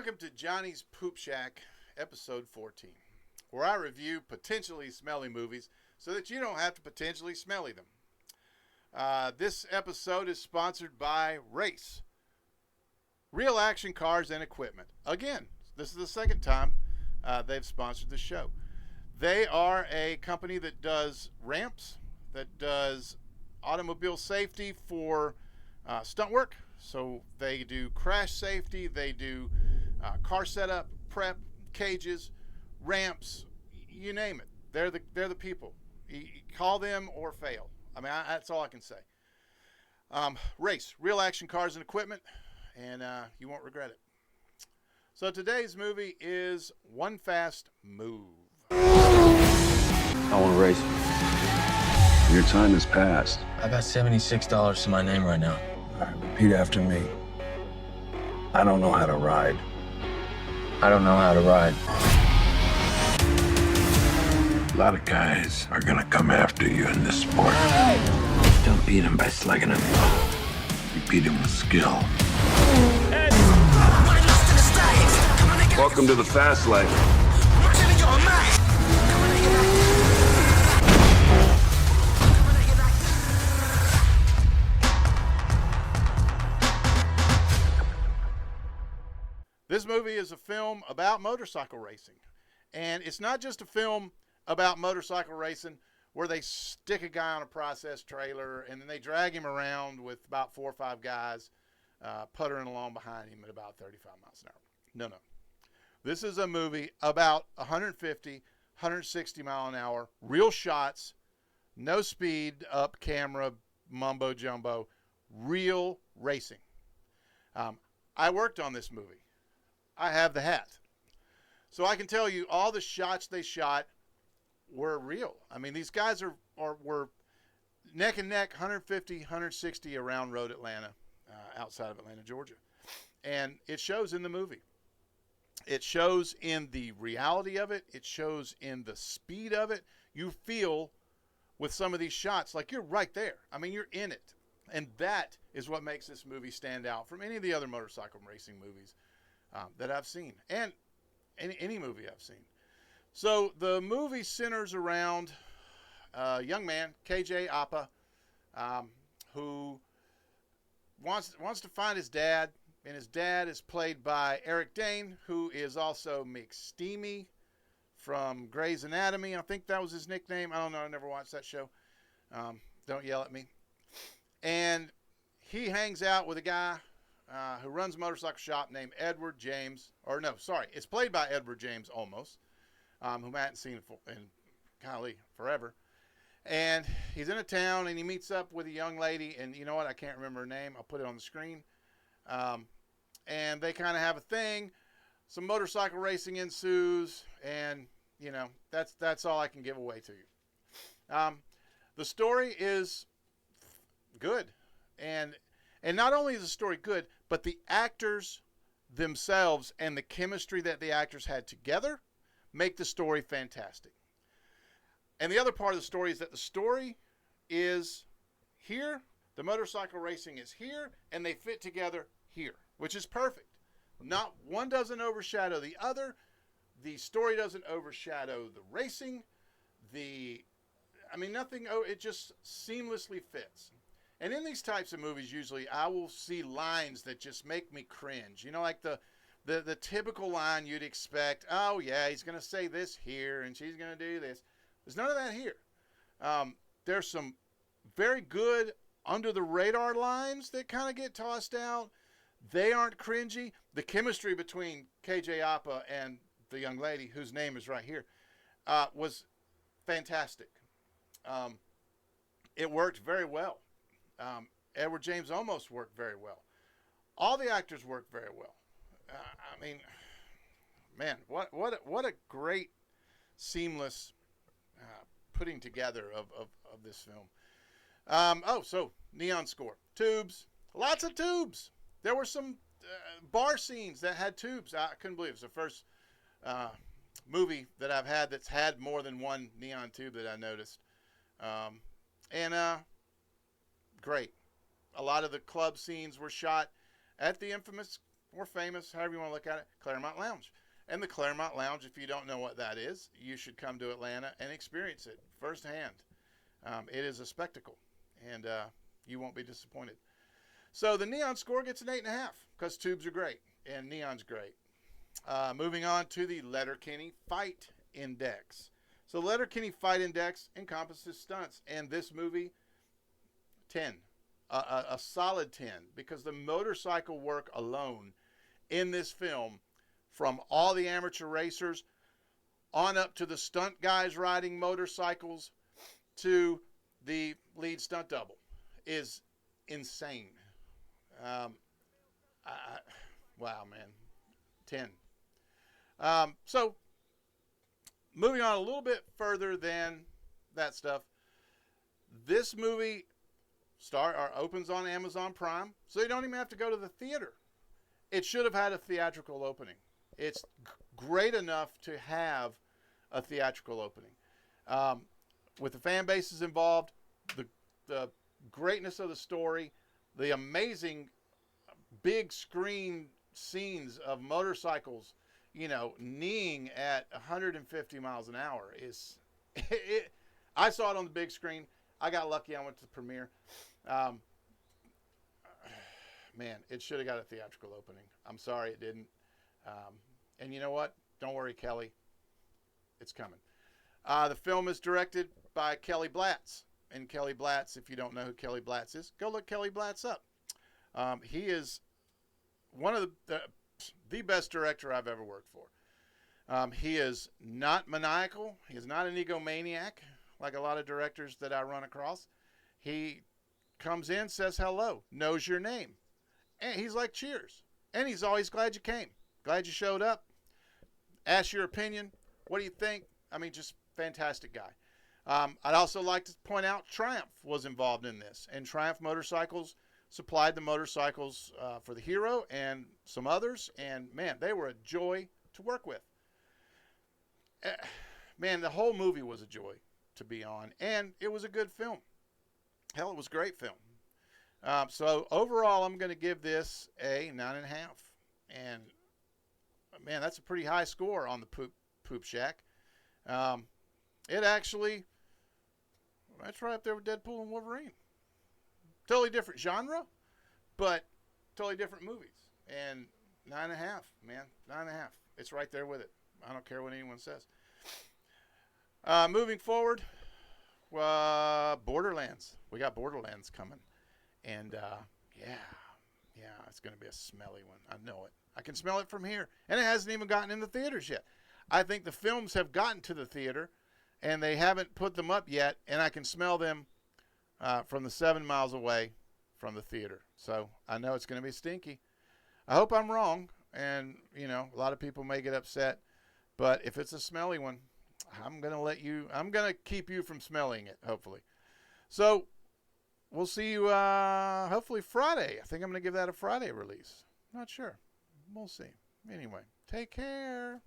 Welcome to Johnny's Poop Shack, episode 14, where I review potentially smelly movies so that you don't have to potentially smelly them. This episode is sponsored by Race, Real Action Cars and Equipment. Again, this is the second time they've sponsored the show. They are a company that does ramps, that does automobile safety for stunt work. So they do crash safety, they do car setup, prep, cages, ramps, you name it. They're the people. You call them or fail. I mean, that's all I can say. Race, Real Action Cars and Equipment, and you won't regret it. So today's movie is One Fast Move. I want to race. Your time has passed. I got $76 to my name right now. All right, repeat after me. I don't know how to ride. I don't know how to ride. A lot of guys are gonna come after you in this sport. Don't beat them by slugging them. You beat them with skill. Welcome to the fast life. This movie is a film about motorcycle racing. And it's not just a film about motorcycle racing where they stick a guy on a process trailer and then they drag him around with about 4 or 5 guys puttering along behind him at about 35 miles an hour. No. This is a movie about 150, 160 mile an hour, real shots, no speed, up camera, mumbo jumbo, real racing. I worked on this movie. I have the hat. So I can tell you all the shots they shot were real. I mean, these guys were neck and neck, 150, 160 around road Atlanta, outside of Atlanta, Georgia. And it shows in the movie. It shows in the reality of it. It shows in the speed of it. You feel with some of these shots like you're right there. I mean, you're in it. And that is what makes this movie stand out from any of the other motorcycle racing movies that I've seen, and any movie I've seen. So the movie centers around a young man, KJ Apa, who wants to find his dad, and his dad is played by Eric Dane, who is also McSteamy from Grey's Anatomy. I think that was his nickname. I don't know. I never watched that show. Don't yell at me. And he hangs out with a guy who runs a motorcycle shop named Edward James. Or no, sorry. It's played by Edward James almost, whom I hadn't seen in golly, forever. And he's in a town, and he meets up with a young lady. And you know what? I can't remember her name. I'll put it on the screen. And they kind of have a thing. Some motorcycle racing ensues. And, you know, that's all I can give away to you. The story is good. And not only is the story good, but the actors themselves and the chemistry that the actors had together make the story fantastic. And the other part of the story is that the story is here, the motorcycle racing is here, and they fit together here, which is perfect. Not one doesn't overshadow the other. The story doesn't overshadow the racing. Nothing, it just seamlessly fits. And in these types of movies, usually I will see lines that just make me cringe. You know, like the typical line you'd expect. Oh, yeah, he's going to say this here, and she's going to do this. There's none of that here. There's some very good under-the-radar lines that kind of get tossed out. They aren't cringy. The chemistry between KJ Apa and the young lady, whose name is right here, was fantastic. It worked very well. Edward James almost worked very well. All the actors worked very well. What a great seamless putting together of this film. So neon score, tubes, lots of tubes. There were some bar scenes that had tubes. I couldn't believe it. It's the first movie that I've had that's had more than one neon tube that I noticed. Great. A lot of the club scenes were shot at the infamous or famous, however you want to look at it, Claremont Lounge. And the Claremont Lounge, if you don't know what that is, you should come to Atlanta and experience it firsthand. It is a spectacle, and you won't be disappointed. So the Neon score gets an 8.5 because tubes are great and Neon's great. Moving on to the Letterkenny Fight Index. So Letterkenny Fight Index encompasses stunts, and this movie, 10. A solid 10, because the motorcycle work alone in this film, from all the amateur racers on up to the stunt guys riding motorcycles to the lead stunt double, is insane. Wow, man. 10. So, moving on a little bit further than that stuff, this movie opens on Amazon Prime, so you don't even have to go to the theater. It should have had a theatrical opening. It's great enough to have a theatrical opening. With the fan bases involved, the greatness of the story, the amazing big screen scenes of motorcycles, kneeing at 150 miles an hour is. I saw it on the big screen. I got lucky. I went to the premiere. Man, it should have got a theatrical opening. I'm sorry it didn't. And you know what? Don't worry, Kelly. It's coming. The film is directed by Kelly Blatz. And Kelly Blatz, if you don't know who Kelly Blatz is, go look Kelly Blatz up. He is one of the best director I've ever worked for. He is not maniacal. He is not an egomaniac like a lot of directors that I run across. He comes in, says hello, knows your name. And he's like, cheers. And he's always glad you came. Glad you showed up. Ask your opinion. What do you think? I mean, just fantastic guy. I'd also like to point out Triumph was involved in this. And Triumph Motorcycles supplied the motorcycles for the Hero and some others. And, man, they were a joy to work with. Man, the whole movie was a joy to be on. And it was a good film. Hell, it was a great film. So, overall, I'm going to give this a 9.5. And, man, that's a pretty high score on the Poop Shack. It actually, that's right up there with Deadpool and Wolverine. Totally different genre, but totally different movies. And 9.5, man, 9.5. It's right there with it. I don't care what anyone says. Moving forward, Borderlands. We got Borderlands coming. And, yeah, it's going to be a smelly one. I know it. I can smell it from here. And it hasn't even gotten in the theaters yet. I think the films have gotten to the theater, and they haven't put them up yet, and I can smell them from the 7 miles away from the theater. So I know it's going to be stinky. I hope I'm wrong, and, a lot of people may get upset. But if it's a smelly one, I'm going to keep you from smelling it, hopefully. So we'll see you hopefully Friday. I think I'm going to give that a Friday release. Not sure. We'll see. Anyway, take care.